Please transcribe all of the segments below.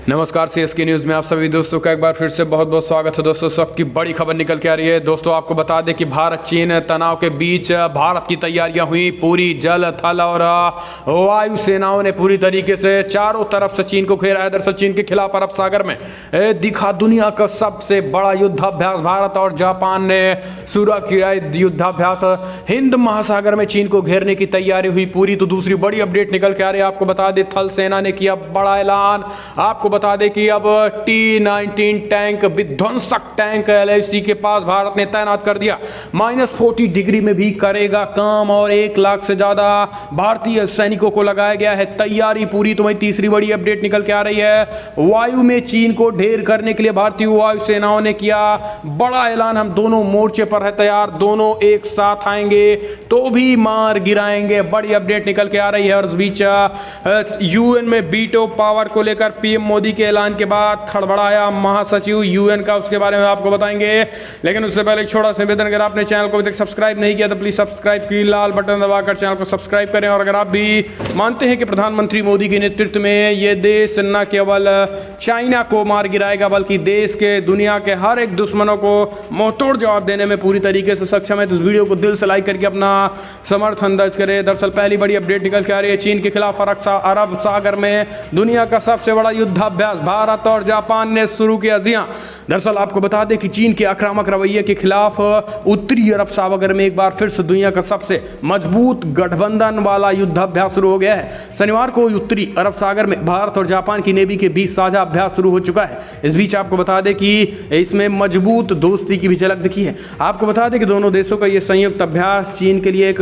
नमस्कार CSK news में आप सभी दोस्तों का एक बार फिर से बहुत बहुत स्वागत है। दोस्तों सबकी बड़ी खबर निकल के आ रही है। दोस्तों आपको बता दें कि भारत चीन तनाव के बीच भारत की तैयारियां हुई पूरी। जल थल और वायु सेनाओं ने पूरी तरीके से चारों तरफ से चीन को घेरा है। दरअसल चीन के खिलाफ अरब सागर में दिखा दुनिया का सबसे बड़ा युद्धाभ्यास। भारत और जापान ने शुरू किया युद्धाभ्यास। हिंद महासागर में चीन को घेरने की तैयारी हुई पूरी। तो दूसरी बड़ी अपडेट निकल के आ रही है। आपको बता दें थल सेना ने किया बड़ा ऐलान। आपको बता दें कि अब T-19 टैंक विध्वंसक टैंक LAC के पास भारत ने तैनात कर दिया। -40 डिग्री में भी करेगा काम और 1 लाख से ज्यादा भारतीय सैनिकों को लगाया गया है। तैयारी पूरी। तो वही तीसरी बड़ी अपडेट निकल के आ रही है। वायु में चीन को ढेर करने के लिए भारतीय वायु सेनाओं ने किया बड़ा ऐलान। हम दोनों मोर्चे पर है तैयार, दोनों एक साथ आएंगे तो भी मार गिराएंगे। बड़ी अपडेट निकल के आ रही है। और इस बीच यूएन में वीटो पावर को लेकर पीएम मोदी के ऐलान के बाद खड़बड़ाया महासचिव यूएन का, उसके बारे में आपको बताएंगे। लेकिन उससे पहले एक छोटा सा निवेदन, अगर आपने चैनल को अभी तक सब्सक्राइब नहीं किया तो प्लीज सब्सक्राइब की लाल बटन दबाकर चैनल को सब्सक्राइब करें। और अगर आप भी मानते हैं कि प्रधानमंत्री मोदी के नेतृत्व में ये देश न केवल चाइना को मार गिराएगा बल्कि देश के दुनिया के हर एक दुश्मनों को मुंहतोड़ जवाब देने में पूरी तरीके से सक्षम है, तो इस वीडियो को दिल से लाइक करके अपना समर्थन दर्ज करें। दरअसल पहली बड़ी अपडेट निकल के आ रही है। चीन के खिलाफ अरब सागर में दुनिया का सबसे बड़ा युद्धाभ्यास भारत और जापान ने शुरू किया। जी हां, दरअसल आपको बता दें कि चीन के आक्रामक रवैये के खिलाफ उत्तरी अरब सागर में एक बार फिर से दुनिया का सबसे मजबूत गठबंधन वाला युद्धाभ्यास शुरू हो गया है। शनिवार को उत्तरी अरब सागर में भारत और जापान की नेवी के बीच साझा अभ्यास शुरू हो चुका है। इस बीच आपको बता दें कि इसमें मजबूत दोस्ती की भी झलक दिखी है। आपको बता दें कि दोनों देशों का यह संयुक्त अभ्यास चीन के लिए एक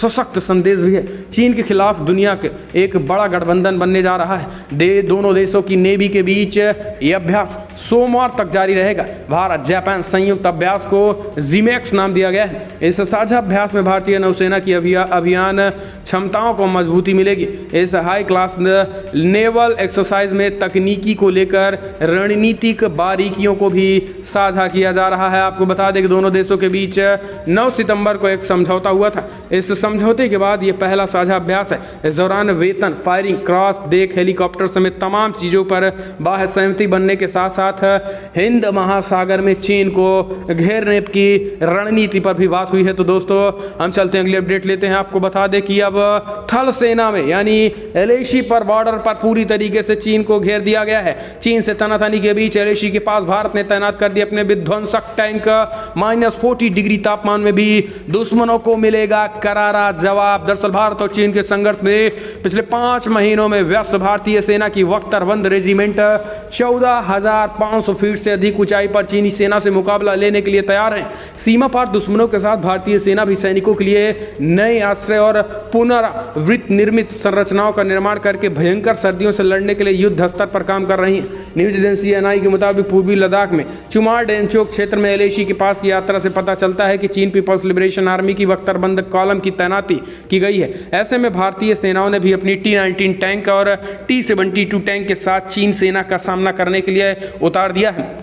सशक्त संदेश भी है। चीन के खिलाफ दुनिया के एक बड़ा गठबंधन बनने जा रहा है। दोनों देशों की नेवी के बीच यह अभ्यास सोमवार तक जारी रहेगा। भारत जापान संयुक्त अभ्यास को जिमेक्स नाम दिया गया है। इस साझा अभ्यास में भारतीय नौसेना की अभियान क्षमताओं को मजबूती मिलेगी। इस हाई क्लास नेवल एक्सरसाइज में तकनीकी को लेकर रणनीतिक बारीकियों को भी साझा किया जा रहा है। आपको बता दें कि दोनों देशों के बीच 9 सितंबर को एक समझौता हुआ था। इस समझौते के बाद यह पहला साझा अभ्यास है। इस दौरान वेतन, फायरिंग, क्रॉस देख, हेलीकॉप्टर समेत तमाम चीजों पर बाह्य सहमति बनने के साथ साथ हिंद महासागर में चीन को घेरने की रणनीति पर भी बात हुई है। तो दोस्तों हम चलते हैं अगली अपडेट लेते हैं। आपको बता दें कि अब थल सेना में यानी LAC पर बॉर्डर पर पूरी तरीके से चीन को घेर दिया गया है। चीन से तनातनी के बीच LAC के पास भारत ने तैनात कर दिए अपने विध्वंसक टैंक। -40 डिग्री तापमान में भी दुश्मनों को मिलेगा करारा जवाब। दरअसल भारत और चीन के संघर्ष में पिछले 5 महीनों में व्यस्त भारतीय सेना की बख्तरबंद रेजिमेंट 14,500 फीट से अधिक ऊंचाई पर चीनी सेना से मुकाबला लेने के लिए तैयार हैं। सीमा पार दुश्मनों के साथ भारतीय सेना भी सैनिकों के लिए नए आश्रय और पुनर्वृत्त निर्मित संरचनाओं का निर्माण करके भयंकर सर्दियों से लड़ने के लिए युद्ध स्तर पर काम कर रही है। न्यूज एजेंसी NI के मुताबिक पूर्वी लद्दाख में चुमार डेंचोक क्षेत्र में LAC के पास की यात्रा से पता चलता है कि चीन पीपल्स लिबरेशन आर्मी की बख्तरबंद कॉलम की तैनाती की गई है। ऐसे में भारतीय सेनाओं ने भी अपनी T-19 टैंक और T-72 टैंक के साथ चीन सेना का सामना करने के लिए उतार दिया है।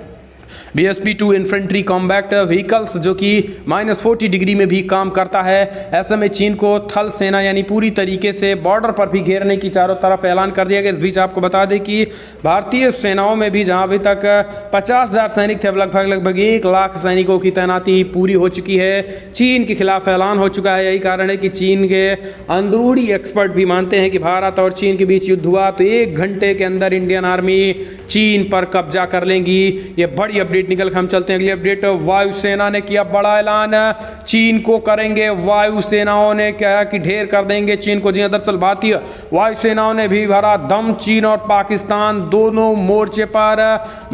BSP-2 इन्फेंट्री कॉम्बैक्ट व्हीकल्स जो कि -40 डिग्री में भी काम करता है। ऐसे में चीन को थल सेना यानी पूरी तरीके से बॉर्डर पर भी घेरने की चारों तरफ ऐलान कर दिया गया। इस बीच आपको बता दें कि भारतीय सेनाओं में भी जहां अभी तक 50,000 सैनिक थे, अब लगभग 1 लाख सैनिकों की तैनाती पूरी हो चुकी है। चीन के खिलाफ ऐलान हो चुका है। यही कारण है कि चीन के अंदरूनी एक्सपर्ट भी मानते हैं कि भारत और चीन के बीच युद्ध हुआ तो 1 घंटे के अंदर इंडियन आर्मी चीन पर कब्जा कर लेंगी। ये बड़ी अपडेट निकल हम चलते हैं अगली अपडेट। वायुसेना ने किया बड़ा ऐलान। चीन को करेंगे वायुसेनाओं ने कहा कि ढेर कर देंगे चीन को। जी दरअसल भारतीय वायुसेनाओं ने भी भरा दम। चीन और पाकिस्तान दोनों मोर्चे पर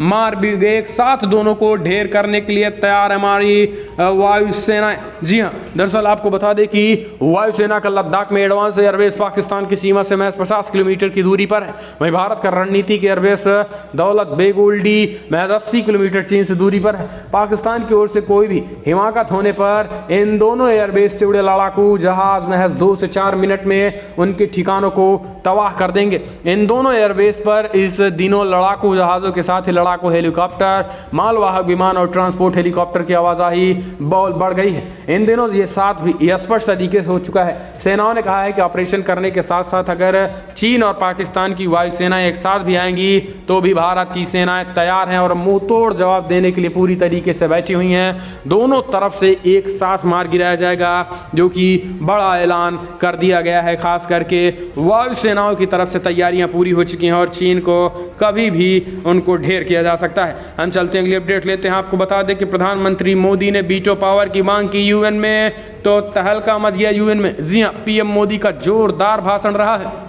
मार भी गए, एक साथ दोनों को ढेर करने के लिए तैयार है हमारी वायुसेना। जी हां, दरअसल आपको बता दें कि वायुसेना का लद्दाख में एडवांस एयरबेस पाकिस्तान की सीमा से महज 50 किलोमीटर की दूरी पर है। वहीं भारत का रणनीतिक एयरबेस दौलत बेग ओल्डी महज 80 किलोमीटर किलोमीटर चीन से दूरी पर है। पाकिस्तान की ओर से कोई भी हिमाकत होने पर इन दोनों एयरबेस से उड़े लड़ाकू जहाज महज 2 से 4 मिनट में उनके ठिकानों को तबाह कर देंगे। इन दोनों एयरबेस पर इस दिनों लड़ाकू जहाज़ों के साथ ही लड़ाकू हेलीकॉप्टर, मालवाहक विमान और ट्रांसपोर्ट हेलीकॉप्टर की आवाजाही बढ़ गई है। इन दिनों ये साथ भी स्पष्ट तरीके से हो चुका है। सेनाओं ने कहा है कि ऑपरेशन करने के साथ साथ अगर चीन और पाकिस्तान की वायुसेनाएं एक साथ भी आएंगी तो भी भारत की सेनाएं तैयार हैं और मुंह तोड़ जवाब देने के लिए पूरी तरीके से बैठी हुई हैं। दोनों तरफ से एक साथ मार गिराया जाएगा, जो कि बड़ा ऐलान कर दिया गया है। खास करके वायुसेनाओं की तरफ से तैयारियां पूरी हो चुकी हैं और चीन को कभी भी उनको ढेर किया जा सकता है। हम चलते हैं अगली अपडेट लेते हैं। आपको बता दें कि प्रधानमंत्री मोदी ने वीटो पावर की मांग की यूएन में, तो तहलका मच गया यूएन में। जी हां, पीएम मोदी का जोरदार भाषण रहा है।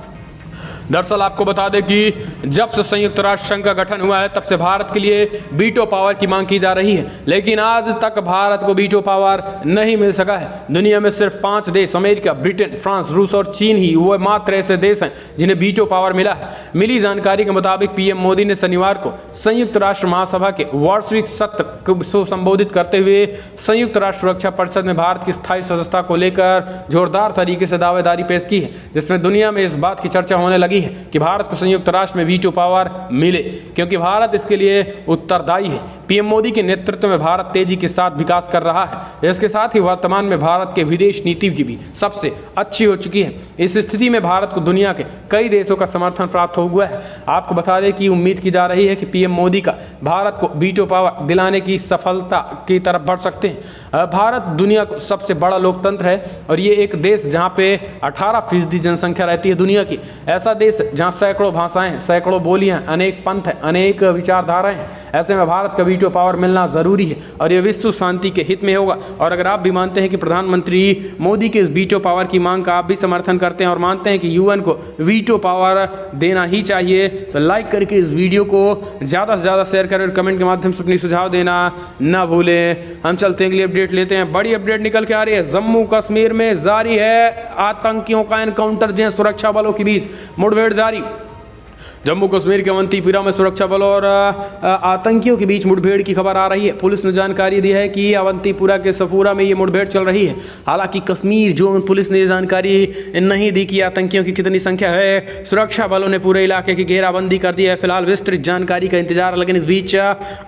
दरअसल आपको बता दें कि जब से संयुक्त राष्ट्र संघ का गठन हुआ है तब से भारत के लिए वीटो पावर की मांग की जा रही है, लेकिन आज तक भारत को वीटो पावर नहीं मिल सका है। दुनिया में सिर्फ 5 देश, अमेरिका, ब्रिटेन, फ्रांस, रूस और चीन ही वो मात्र ऐसे देश हैं जिन्हें वीटो पावर मिला है। मिली जानकारी के मुताबिक पीएम मोदी ने शनिवार को संयुक्त राष्ट्र महासभा के वार्षिक सत्र को संबोधित करते हुए संयुक्त राष्ट्र सुरक्षा परिषद में भारत की स्थायी सदस्यता को लेकर जोरदार तरीके से दावेदारी पेश की है, जिसमें दुनिया में इस बात की चर्चा होने लगी है कि भारत को संयुक्त राष्ट्र में वीटो पावर मिले, क्योंकि भारत इसके लिए उत्तरदायी है। पीएम मोदी के नेतृत्व में भारत तेजी के साथ विकास कर रहा है। इसके साथ ही वर्तमान में भारत के विदेश नीति की भी सबसे अच्छी हो चुकी है। इस स्थिति में भारत को दुनिया के कई देशों का समर्थन प्राप्त हो हुआ है। आपको बता दें कि उम्मीद की जा रही है कि पीएम मोदी का भारत को वीटो पावर दिलाने की सफलता की तरफ बढ़ सकते हैं। भारत दुनिया का सबसे बड़ा लोकतंत्र है और ये एक देश जहाँ पे 18% जनसंख्या रहती है दुनिया की। ऐसा देश जहाँ सैकड़ों भाषाएं, सैकड़ों बोलियां, अनेक पंथ हैं, अनेक विचारधाराएं हैं। ऐसे में भारत का वीटो पावर मिलना जरूरी है और ये विश्व शांति के हित में होगा। और अगर आप भी मानते हैं कि प्रधानमंत्री मोदी के इस वीटो पावर की मांग का आप भी समर्थन करते हैं और मानते हैं कि यूएन को वीटो पावर देना ही चाहिए, तो लाइक करके इस वीडियो को ज़्यादा से ज़्यादा शेयर करें और कमेंट के माध्यम से अपनी सुझाव देना ना भूलें। हम चलते हैं अगली अपडेट लेते हैं। बड़ी अपडेट निकल के आ रही है। जम्मू कश्मीर में जारी है आतंकियों का एनकाउंटर, जिन सुरक्षा बलों के बीच मुठभेड़ जारी। जम्मू कश्मीर के अवंतीपुरा में सुरक्षा बलों और आतंकियों के बीच मुठभेड़ की खबर आ रही है। पुलिस ने जानकारी दी है कि अवंतीपुरा के सफूरा में ये मुठभेड़ चल रही है। हालांकि कश्मीर जोन पुलिस ने ये जानकारी नहीं दी कि आतंकियों की कितनी संख्या है। सुरक्षा बलों ने पूरे इलाके की घेराबंदी कर दी है। फिलहाल विस्तृत जानकारी का इंतजार, लेकिन इस बीच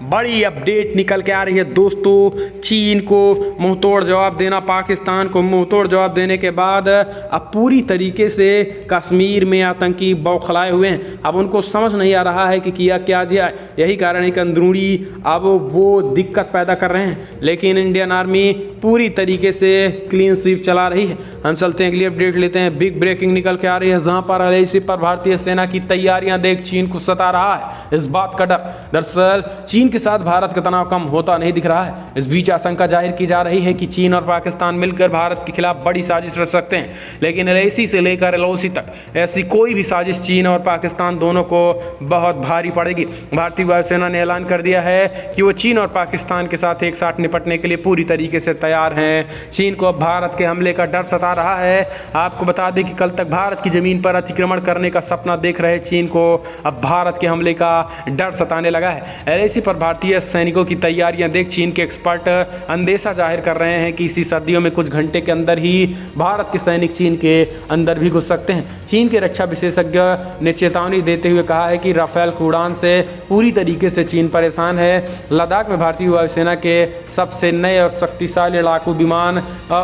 बड़ी अपडेट निकल के आ रही है दोस्तों। चीन को मुंहतोड़ जवाब देना, पाकिस्तान को मुंहतोड़ जवाब देने के बाद अब पूरी तरीके से कश्मीर में आतंकी बौखलाए हुए हैं। अब उनको समझ नहीं आ रहा है कि किया क्या जाए। यही कारण है कि अंदरूनी अब वो दिक्कत पैदा कर रहे हैं, लेकिन इंडियन आर्मी पूरी तरीके से क्लीन स्वीप चला रही है। हम चलते हैं अगली अपडेट लेते हैं। बिग ब्रेकिंग निकल के आ रही है, जहां पर एलएसी पर भारतीय सेना की तैयारियां देख चीन को सता रहा है इस बात का डर। दरअसल चीन के साथ भारत का तनाव कम होता नहीं दिख रहा है। इस बीच आशंका जाहिर की जा रही है कि चीन और पाकिस्तान मिलकर भारत के खिलाफ बड़ी साजिश रच सकते हैं, लेकिन एलएसी से लेकर एलओसी तक ऐसी कोई भी साजिश चीन और पाकिस्तान दोनों को बहुत भारी पड़ेगी। भारतीय वायुसेना ने ऐलान कर दिया है कि वो चीन और पाकिस्तान के साथ एक साथ निपटने के लिए पूरी तरीके से तैयार हैं। चीन को अब भारत के हमले का डर सता रहा है। आपको बता दें कि कल तक भारत की जमीन पर अतिक्रमण करने का सपना देख रहे चीन को अब भारत के हमले का डर सताने लगा है। एलएसी पर भारतीय सैनिकों की तैयारियां देख चीन के एक्सपर्ट अंदेशा जाहिर कर रहे हैं कि इसी सर्दियों में कुछ घंटे के अंदर ही भारत के सैनिक चीन के अंदर भी घुस सकते हैं। चीन के रक्षा विशेषज्ञ ने चेतावनी देते हुए कहा है कि राफेल की उड़ान से पूरी तरीके से चीन परेशान है। लद्दाख में भारतीय वायुसेना के सबसे नए और शक्तिशाली लड़ाकू विमान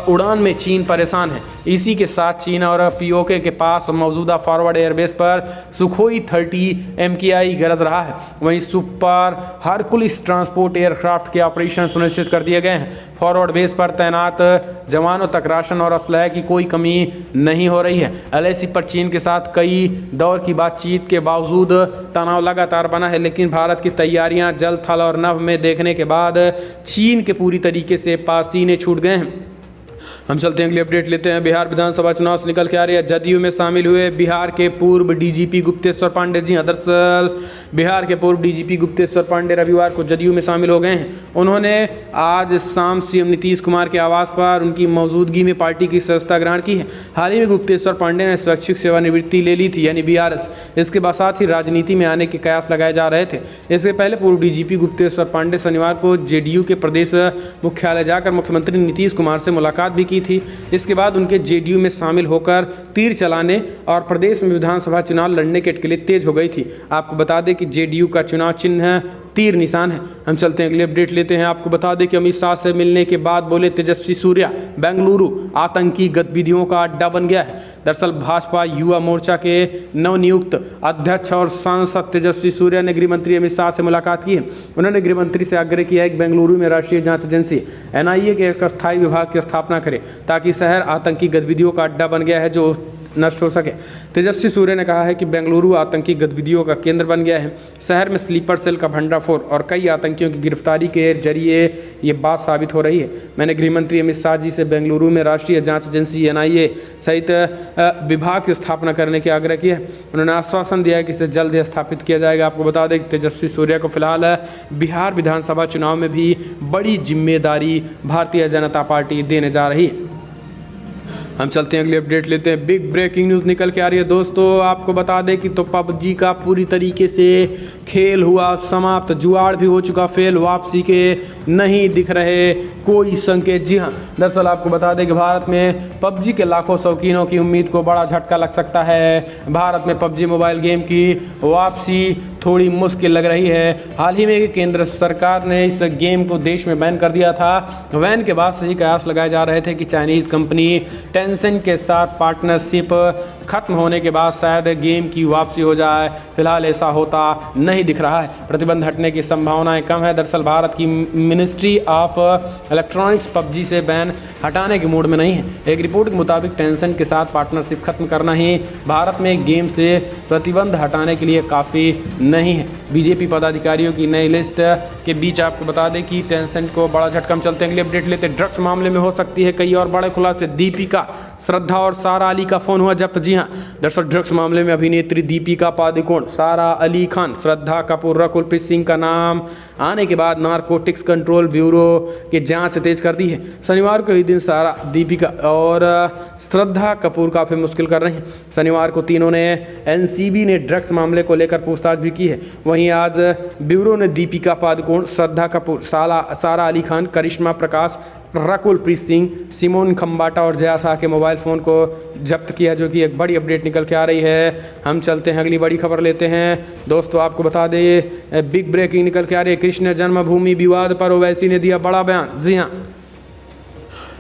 उड़ान में चीन परेशान है। इसी के साथ चीन और पीओके के पास मौजूदा फॉरवर्ड एयरबेस पर सुखोई 30 MKI गरज रहा है। वहीं सुपर हरकुलिस ट्रांसपोर्ट एयरक्राफ्ट के ऑपरेशन सुनिश्चित कर दिए गए हैं। फॉरवर्ड बेस पर तैनात जवानों तक राशन और असलहे की कोई कमी नहीं हो रही है। एलएसी पर चीन के साथ कई दौर की बातचीत के बावजूद तनाव लगातार बना है, लेकिन भारत की तैयारियां जल, थल और नभ में देखने के बाद चीन के पूरी तरीके से पसीने छूट गए हैं। हम चलते हैं अगली अपडेट लेते हैं। बिहार विधानसभा चुनाव से निकल के आ रही है, जदयू में शामिल हुए बिहार के पूर्व डीजीपी गुप्तेश्वर पांडे। जी हाँ, दरअसल बिहार के पूर्व डीजीपी गुप्तेश्वर पांडे रविवार को जदयू में शामिल हो गए हैं। उन्होंने आज शाम सीएम नीतीश कुमार के आवास पर उनकी मौजूदगी में पार्टी की सदस्यता ग्रहण की है। हाल ही में गुप्तेश्वर पांडे ने स्वैच्छिक सेवानिवृत्ति ले ली थी, यानी बीआरएस। इसके बाद साथ ही राजनीति में आने के कयास लगाए जा रहे थे। इससे पहले पूर्व डीजीपी गुप्तेश्वर पांडे शनिवार को जेडीयू के प्रदेश मुख्यालय जाकर मुख्यमंत्री नीतीश कुमार से मुलाकात भी की थी। इसके बाद उनके जेडीयू में शामिल होकर तीर चलाने और प्रदेश में विधानसभा चुनाव लड़ने के लिए तेज हो गई थी। आपको बता दें कि जेडीयू का चुनाव चिन्ह तीर निशान है। हम चलते हैं अगली अपडेट लेते हैं। आपको बता दें कि अमित शाह से मिलने के बाद बोले तेजस्वी सूर्या, बेंगलुरु आतंकी गतिविधियों का अड्डा बन गया है। दरअसल भाजपा युवा मोर्चा के नवनियुक्त अध्यक्ष और सांसद तेजस्वी सूर्या ने गृहमंत्री अमित शाह से मुलाकात की है। उन्होंने गृहमंत्री से आग्रह किया है कि बेंगलुरु में राष्ट्रीय जांच एजेंसी एनआईए के एक अस्थायी विभाग की स्थापना करे, ताकि शहर आतंकी गतिविधियों का अड्डा बन गया है जो नष्ट हो सके। तेजस्वी सूर्य ने कहा है कि बेंगलुरु आतंकी गतिविधियों का केंद्र बन गया है। शहर में स्लीपर सेल का भंडाफोड़ और कई आतंकियों की गिरफ्तारी के जरिए ये बात साबित हो रही है। मैंने गृहमंत्री अमित शाह जी से बेंगलुरु में राष्ट्रीय जांच एजेंसी एनआईए सहित विभाग की स्थापना करने की आग्रह किया है। उन्होंने आश्वासन दिया है कि इसे जल्द ही स्थापित किया जाएगा। आपको बता दें कि तेजस्वी सूर्या को फिलहाल बिहार विधानसभा चुनाव में भी बड़ी जिम्मेदारी भारतीय जनता पार्टी देने जा रही है। हम चलते हैं अगली अपडेट लेते हैं। बिग ब्रेकिंग न्यूज़ निकल के आ रही है दोस्तों। आपको बता दें कि तो पबजी का पूरी तरीके से खेल हुआ समाप्त, जुआड़ भी हो चुका फेल, वापसी के नहीं दिख रहे कोई संकेत। जी हाँ, दरअसल आपको बता दें कि भारत में पबजी के लाखों शौकीनों की उम्मीद को बड़ा झटका लग सकता है। भारत में पबजी मोबाइल गेम की वापसी थोड़ी मुश्किल लग रही है। हाल ही में केंद्र सरकार ने इस गेम को देश में बैन कर दिया था। बैन के बाद से ही कयास लगाए जा रहे थे कि चाइनीज़ कंपनी टेंसेंट के साथ पार्टनरशिप खत्म होने के बाद शायद गेम की वापसी हो जाए। फिलहाल ऐसा होता नहीं दिख रहा है। प्रतिबंध हटने की संभावनाएं कम है। दरअसल भारत की मिनिस्ट्री ऑफ इलेक्ट्रॉनिक्स पबजी से बैन हटाने के मूड में नहीं है। एक रिपोर्ट के मुताबिक टेंसेंट के साथ पार्टनरशिप खत्म करना ही भारत में गेम से प्रतिबंध हटाने के लिए काफ़ी नहीं है। बीजेपी पदाधिकारियों की नई लिस्ट के बीच आपको बता दें कि टेंसेंट को बड़ा झटका। चलते हैं अगले अपडेट लेते हैं। ड्रग्स मामले में हो सकती है कई और बड़े खुलासे। दीपिका, श्रद्धा और सारा अली का फोन हुआ जब्त। जी हाँ, दरअसल ड्रग्स मामले में अभिनेत्री दीपिका पादुकोण, सारा अली खान, श्रद्धा कपूर, रकुलप्रीत सिंह का नाम आने के बाद नारकोटिक्स कंट्रोल ब्यूरो की जांच तेज कर दी है। शनिवार को ही दिन सारा, दीपिका और श्रद्धा कपूर काफ़ी मुश्किल कर रही हैं। शनिवार को तीनों ने एनसीबी ने ड्रग्स मामले को लेकर पूछताछ भी की है। वहीं आज ब्यूरो ने दीपिका पादुकोण, श्रद्धा कपूर, सारा अली खान, करिश्मा प्रकाश, रकुलप्रीत सिंह, सिमोन खम्बाटा और जया शाह के मोबाइल फ़ोन को जब्त किया, जो कि एक बड़ी अपडेट निकल के आ रही है। हम चलते हैं अगली बड़ी खबर लेते हैं दोस्तों। आपको बता दें बिग ब्रेकिंग निकल के आ रही है। कृष्ण जन्मभूमि विवाद पर ओवैसी ने दिया बड़ा बयान। जी हाँ,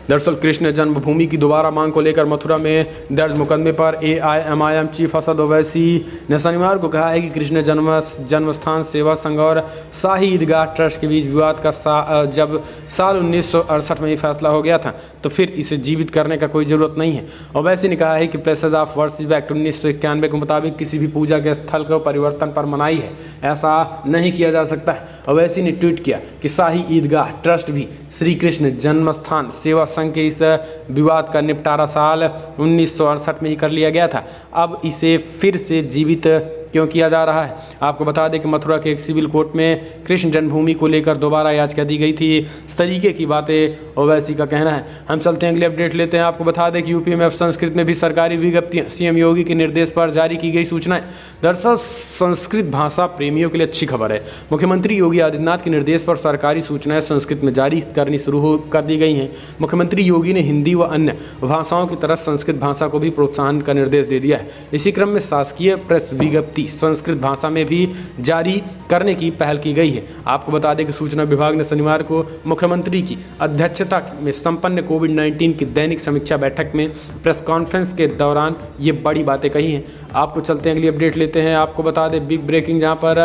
दरअसल कृष्ण जन्मभूमि की दोबारा मांग को लेकर मथुरा में दर्ज मुकदमे पर एआईएमआईएम चीफ असद ओवैसी ने शनिवार को कहा है कि कृष्ण जन्मस्थान सेवा संघ और शाही ईदगाह ट्रस्ट के बीच विवाद का जब साल 1968 में ही फैसला हो गया था, तो फिर इसे जीवित करने का कोई ज़रूरत नहीं है। ओवैसी ने कहा है कि प्लेसेस ऑफ वर्शिप एक्ट 1991 के मुताबिक किसी भी पूजा के स्थल को परिवर्तन पर मनाही है, ऐसा नहीं किया जा सकता है। ओवैसी ने ट्वीट किया कि शाही ईदगाह ट्रस्ट भी श्री कृष्ण जन्मस्थान सेवा संघ के इस विवाद का निपटारा साल 1968 में ही कर लिया गया था। अब इसे फिर से जीवित क्यों किया जा रहा है? आपको बता दें कि मथुरा के एक सिविल कोर्ट में कृष्ण जन्मभूमि को लेकर दोबारा याचिका दी गई थी। इस तरीके की बातें ओवैसी का कहना है। हम चलते हैं अगले अपडेट लेते हैं। आपको बता दें कि यूपी में अब संस्कृत में भी सरकारी विज्ञप्तियां, सीएम योगी के निर्देश पर जारी की गई सूचनाएं। दरअसल संस्कृत भाषा प्रेमियों के लिए अच्छी खबर है। मुख्यमंत्री योगी आदित्यनाथ के निर्देश पर सरकारी सूचनाएं संस्कृत में जारी करनी शुरू कर दी गई हैं। मुख्यमंत्री योगी ने हिंदी व अन्य भाषाओं की तरह संस्कृत भाषा को भी प्रोत्साहन का निर्देश दे दिया है। इसी क्रम में शासकीय प्रेस विज्ञप्ति संस्कृत भाषा में भी जारी करने की पहल की गई है। आपको बता दें कि सूचना विभाग ने शनिवार को मुख्यमंत्री की अध्यक्षता में संपन्न कोविड-19 की दैनिक समीक्षा बैठक में प्रेस कॉन्फ्रेंस के दौरान ये बड़ी बातें कही हैं। आपको चलते हैं अगली अपडेट लेते हैं। आपको बता दें बिग ब्रेकिंग, जहां पर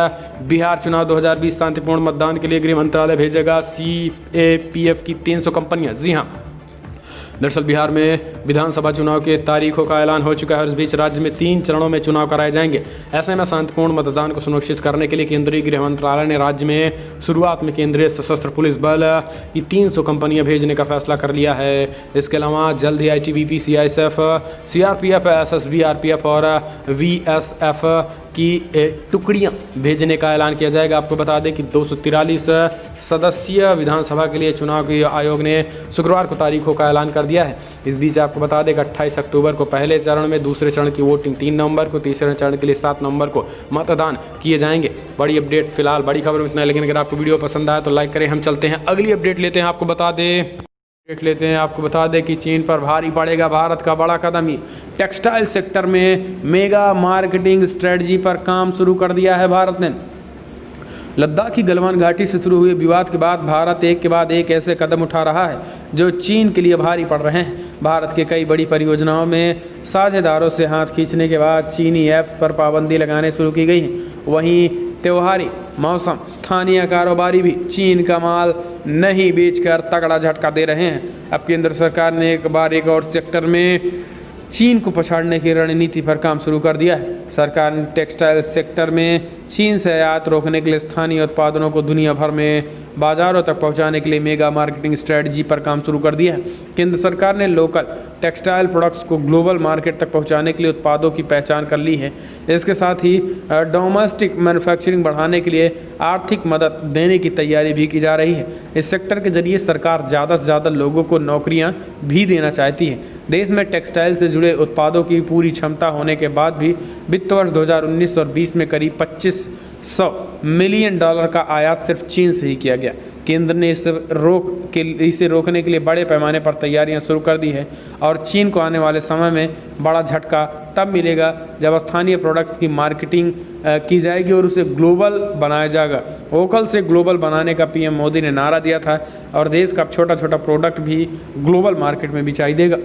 बिहार चुनाव 2020 शांतिपूर्ण मतदान के लिए गृह मंत्रालय भेजेगा सीएपीएफ की 300 कंपनियां। जी हाँ, दरअसल बिहार में विधानसभा चुनाव के तारीखों का ऐलान हो चुका है और इस बीच राज्य में 3 चरणों में चुनाव कराए जाएंगे। ऐसे में शांतिपूर्ण मतदान को सुनिश्चित करने के लिए केंद्रीय गृह मंत्रालय ने राज्य में शुरुआत में केंद्रीय सशस्त्र पुलिस बल की 300 कंपनियां भेजने का फैसला कर लिया है। इसके अलावा जल्द ही ITBP, CISF, CRPF, SSB, RPF और VSF की टुकड़ियां भेजने का ऐलान किया जाएगा। आपको बता दें कि 243 सदस्यीय विधानसभा के लिए चुनाव के आयोग ने शुक्रवार को तारीखों का ऐलान कर दिया है। इस बीच आपको बता दें कि 28 अक्टूबर को पहले चरण में, दूसरे चरण की वोटिंग 3 नवंबर को, तीसरे चरण के लिए 7 नवंबर को मतदान किए जाएंगे। बड़ी अपडेट फिलहाल बड़ी खबर में इतना है, लेकिन अगर आपको वीडियो पसंद आया तो लाइक करें। हम चलते हैं अगली अपडेट लेते हैं। आपको बता दें कि चीन पर भारी पड़ेगा भारत का बड़ा कदम। ही टेक्सटाइल सेक्टर में मेगा मार्केटिंग स्ट्रेटजी पर काम शुरू कर दिया है भारत ने। लद्दाख की गलवान घाटी से शुरू हुए विवाद के बाद भारत एक के बाद एक ऐसे कदम उठा रहा है जो चीन के लिए भारी पड़ रहे हैं। भारत के कई बड़ी परियोजनाओं में साझेदारों से हाथ खींचने के बाद चीनी ऐप्स पर पाबंदी लगाने शुरू की गई है। वहीं त्योहारी मौसम स्थानीय कारोबारी भी चीन का माल नहीं बेचकर तगड़ा झटका दे रहे हैं। अब केंद्र सरकार ने एक और सेक्टर में चीन को पछाड़ने की रणनीति पर काम शुरू कर दिया है। सरकार ने टेक्सटाइल सेक्टर में चीन से आयात रोकने के लिए स्थानीय उत्पादनों को दुनिया भर में बाजारों तक पहुंचाने के लिए मेगा मार्केटिंग स्ट्रेटजी पर काम शुरू कर दिया है। केंद्र सरकार ने लोकल टेक्सटाइल प्रोडक्ट्स को ग्लोबल मार्केट तक पहुंचाने के लिए उत्पादों की पहचान कर ली है। इसके साथ ही डोमेस्टिक मैन्युफैक्चरिंग बढ़ाने के लिए आर्थिक मदद देने की तैयारी भी की जा रही है। इस सेक्टर के जरिए सरकार ज़्यादा से ज़्यादा लोगों को नौकरियां भी देना चाहती है। देश में टेक्सटाइल से जुड़े उत्पादों की पूरी क्षमता होने के बाद भी वित्त वर्ष 2019 और 20 में करीब $2500 मिलियन का आयात सिर्फ चीन से ही किया गया। केंद्र ने इसे रोकने के लिए बड़े पैमाने पर तैयारियां शुरू कर दी है और चीन को आने वाले समय में बड़ा झटका तब मिलेगा जब स्थानीय प्रोडक्ट्स की मार्केटिंग की जाएगी और उसे ग्लोबल बनाया जाएगा। वोकल से ग्लोबल बनाने का PM मोदी ने नारा दिया था और देश का छोटा छोटा प्रोडक्ट भी ग्लोबल मार्केट में बिछाई देगा।